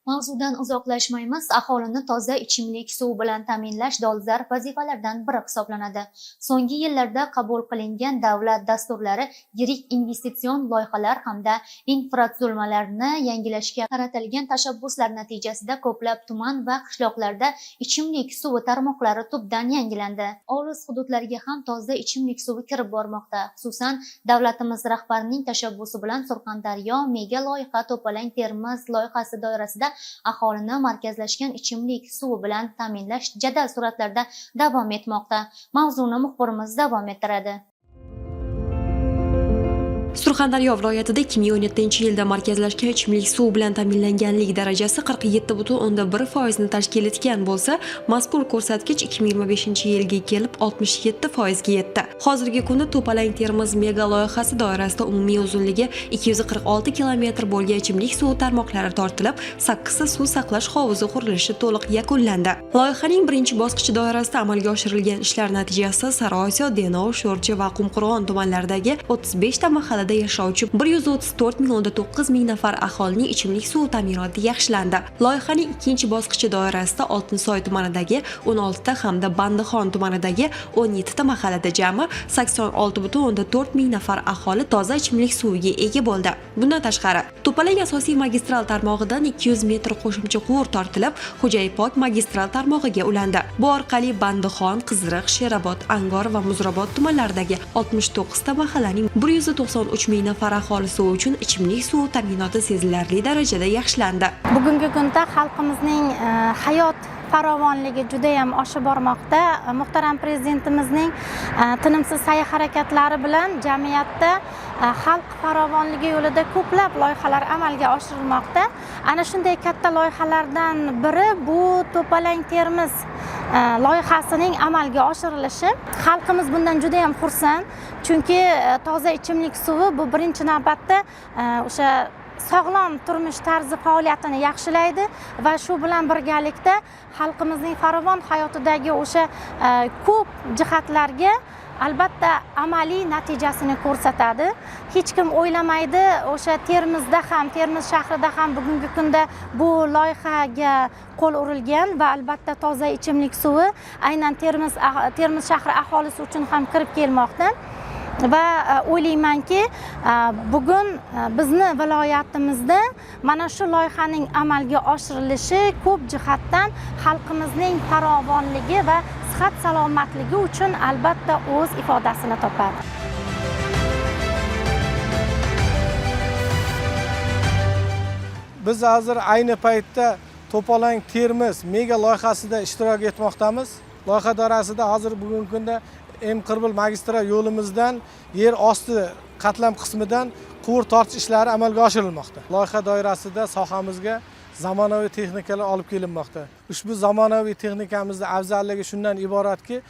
Mavzudan uzoqlashmaymiz. Aholini toza ichimlik suvi bilan ta'minlash dolzarb vazifalardan biri hisoblanadi. So'nggi yillarda qabul qilingan davlat dasturlari, yirik investitsion loyihalar hamda infratuzilmalarni yangilashga qaratilgan tashabbuslar natijasida ko'plab tuman va qishloqlarda ichimlik suvi tarmoqlari tubdan yangilandi. Olis hududlarga ham toza ichimlik suvi kirib bormoqda. Xususan, davlatimiz rahbarining tashabbusi bilan Surxondaryo mega loyiha To'palang Termiz loyihasi doirasida aholini markazlashgan ichimlik suvi bilan ta'minlash jadal sur'atlarda davom etmoqda. Mavzuni muxbirimiz davom ettiradi. Surxondaryo viloyatida 2017-yilda markazlashgan ichimlik suvi bilan ta'minlanganlik darajasi 47,1% ni tashkil etgan bo'lsa, mazkur ko'rsatkich 2025-yilga kelib 67% ga yetdi. Hozirgi kunda To'palang Termiz mega loyihasi doirasida umumiy uzunligi 246 kilometr bo'lgan ichimlik suvi tarmoqlari tortilib, 8 ta suv saqlash hovuzi qurilishi to'liq yakunlandi. Loyihaning birinchi bosqichi doirasida amalga oshirilgan ishlar natijasida Sariosiyo, Denov, Sho'rchi va Qumqo'rg'on tumanlaridagi 35 ta mahallada yashovchi 134,9 ming nafar aholining ichimlik suvi ta'minoti yaxshilandi. Loyihaning ikkinchi bosqichi doirasida Oltinsoy tumanidagi 16 ta hamda Bandixon tumanidagi 17 ta mahallada jami 86,4 ming nafar aholi toza ichimlik suviga ega bo'ldi. Bundan tashqari, To'palang asosiy magistral tarmog'idan 200 metr qo'shimcha quvur tortilib, Xo'jaybok magistral tarmog'iga ulandi. Bu orqali Bandixon, Qiziriq, Sherobod, Angor va Muzrabot tumanlaridagi 69 ta mahallaning 193 ming nafar aholisi uchun ichimlik suvi ta'minoti sezilarli darajada yaxshilandi. Bugungi kunda xalqimizning hayot farovonligi juda ham oshib bormoqda. Muhtaram prezidentimizning tinimsiz sa'y-harakatlari bilan jamiyatda xalq farovonligi yo'lida ko'plab loyihalar amalga oshirilmoqda. Ana shunday katta loyihalardan biri bu To'palang Termiz loyihasining amalga oshirilishi. Xalqimiz bundan juda ham xursand, chunki toza ichimlik suvi bu birinchi navbatda o'sha sog'lom turmush tarzi faoliyatini yaxshilaydi va shu bilan birgalikda xalqimizning farovon hayotidagi o'sha ko'p jihatlarga albatta amaliy natijasini ko'rsatadi. Hech kim o'ylamaydi, o'sha Termizda ham, Termiz shahrida ham bugungi kunda bu loyihaga qo'l urilgan va albatta toza ichimlik suvi aynan Termiz shahri aholisi uchun ham kirib kelmoqda. Va o'ylaymanki, bugun bizni viloyatimizda mana shu loyihaning amalga oshirilishi ko'p jihatdan xalqimizning farovonligi va sihat salomatligi uchun albatta o'z ifodasini topadi. Biz hozir ayni paytda To'palang Termiz mega loyihasida ishtirok etmoqdamiz. Loyiha doirasida hozir bugungi kunda M40 magistral yo'limizdan yer osti qatlam qismidan quvur tortish ishlari amalga oshirilmoqda. Loyiha doirasida sohamizga zamonaviy texnikalar olib kelinmoqda. Ushbu zamonaviy texnikamizning afzalligi shundan iboratki,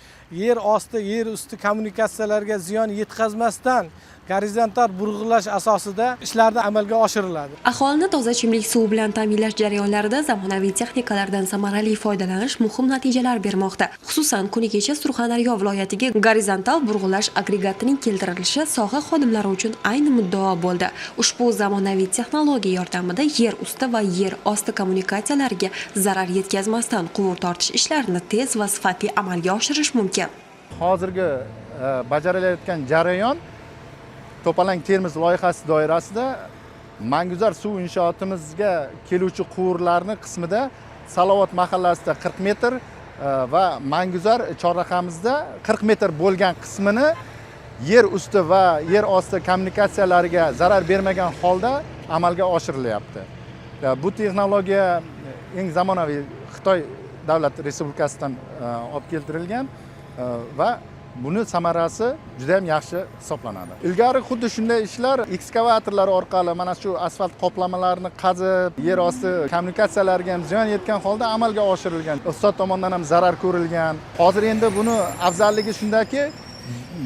yer osti, yer usti kommunikatsiyalarga ziyon yetkazmasdan gorizontal burg'ilash asosida ishlarni amalga oshiriladi. Aholini toza ichimlik suvi bilan ta'minlash jarayonlarida zamonaviy texnikalardan samarali foydalanish muhim natijalar bermoqda. Xususan, kuni kecha Surxondaryo viloyatiga gorizontal burg'ilash agregatining keltirilishi soha xodimlari uchun ayni muddao bo'ldi. Ushbu zamonaviy texnologiya yordamida yer usti va yer osti kommunikatsiyalariga zarar yetkazmasdan quvur tortish ishlarini tez va sifatli amalga oshirish mumkin. Hozirgi bajarilayotgan jarayon To'palang Termiz loyihasi doirasida Manguzar suv inshootimizga keluvchi quvurlarning qismida Salovat mahallasida 40 metr va Manguzar chorrahamizda 40 metr bo'lgan qismini yer usti va yer osti kommunikatsiyalariga zarar bermagan holda amalga oshirilyapti. Bu texnologiya eng zamonaviy Xitoy davlat respublikasidan olib keltirilgan va buni samarasi juda ham yaxshi hisoblanadi. Ilgari xuddi shunday ishlar ekskavatorlar orqali mana shu asfalt qoplamalarini qazib, yer osti kommunikatsiyalariga ham ziyon yetgan holda amalga oshirilgan. Ustoz tomonidan ham zarar ko'rilgan. Hozir endi buni afzalligi shundaki,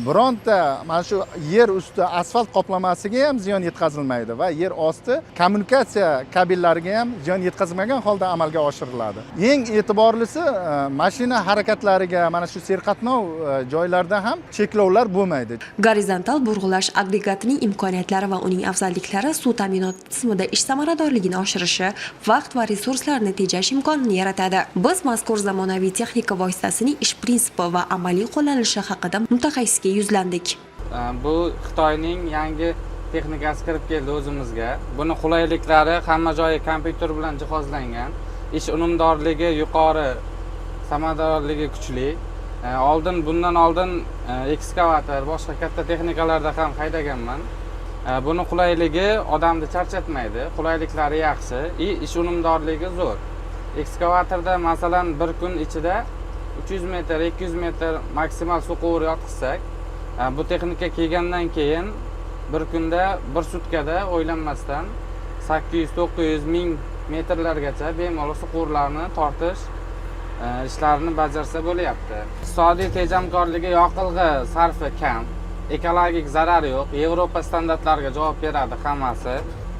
bironta mana shu yer usti asfalt qoplamasiga ham ziyon yetkazilmaydi va yer osti kommunikatsiya kabellariga ham ziyon yetkazmagan holda amalga oshiriladi. Eng e'tiborlisi mashina harakatlariga mana shu serqatnov joylarda ham cheklovlar bo'lmaydi. Gorizontal burg'ulash agregatining imkoniyatlari va uning afzalliklari suv ta'minoti tizimida ish samaradorligini oshirishi, vaqt va resurslarni tejash imkonini yaratadi. Biz mazkur zamonaviy texnika vositasining ish prinsipi va amaliy qo'llanilishi haqida mutaxassisga yuzlandik. Bu Xitoyning yangi texnikasi kirib keldi o'zimizga. Buni qulayliklari hamma joyi kompyuter bilan jihozlangan, ish unumdorligi yuqori, samaradorligi kuchli. Bundan oldin ekskavator, boshqa katta texnikalarda ham haydaganman. Buni qulayligi odamni charchatmaydi, qulayliklari yaxshi, ish unumdorligi zo'r. Ekskavatorda masalan bir kun ichida 300 metr, 200 metr maksimal suv quvur yotqizsak, bu texnika kelgandan keyin bir kunda, bir sutkada o'ylanmasdan 800-900 ming metrlargacha bemalol suv quvurlarni tortish ishlarini bajarsa bo'lyapti. Iqtisodiy tejamkorligi, yoqilg'i sarfi kam, ekologik zarar yo'q, Yevropa standartlariga javob beradi hammasi.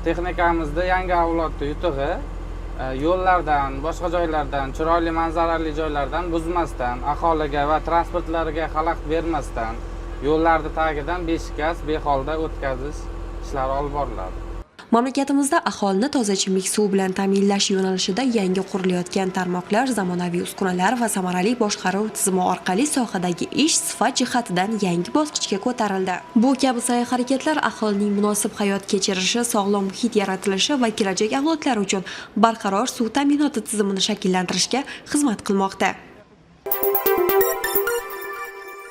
Texnikamizda yangi avlodda yutug'i yo'llardan, boshqa joylardan, chiroyli manzarali joylardan buzmasdan, aholiga va transportlarga xalaqit bermasdan, yo'llarning tagidan beshikaz beholda o'tkazish ishlari olib boriladi. Mamlakatimizda aholini toza ichimlik suvi bilan ta'minlash yo'nalishida yangi qurilayotgan tarmoqlar, zamonaviy uskunalar va samarali boshqaruv tizimi orqali sohadagi ish sifat jihatidan yangi bosqichga ko'tarildi. Bu kabi sa'y-harakatlar aholining munosib hayot kechirishi, sog'lom muhit yaratilishi va kelajak avlodlar uchun barqaror suv ta'minoti tizimini shakllantirishga xizmat qilmoqda.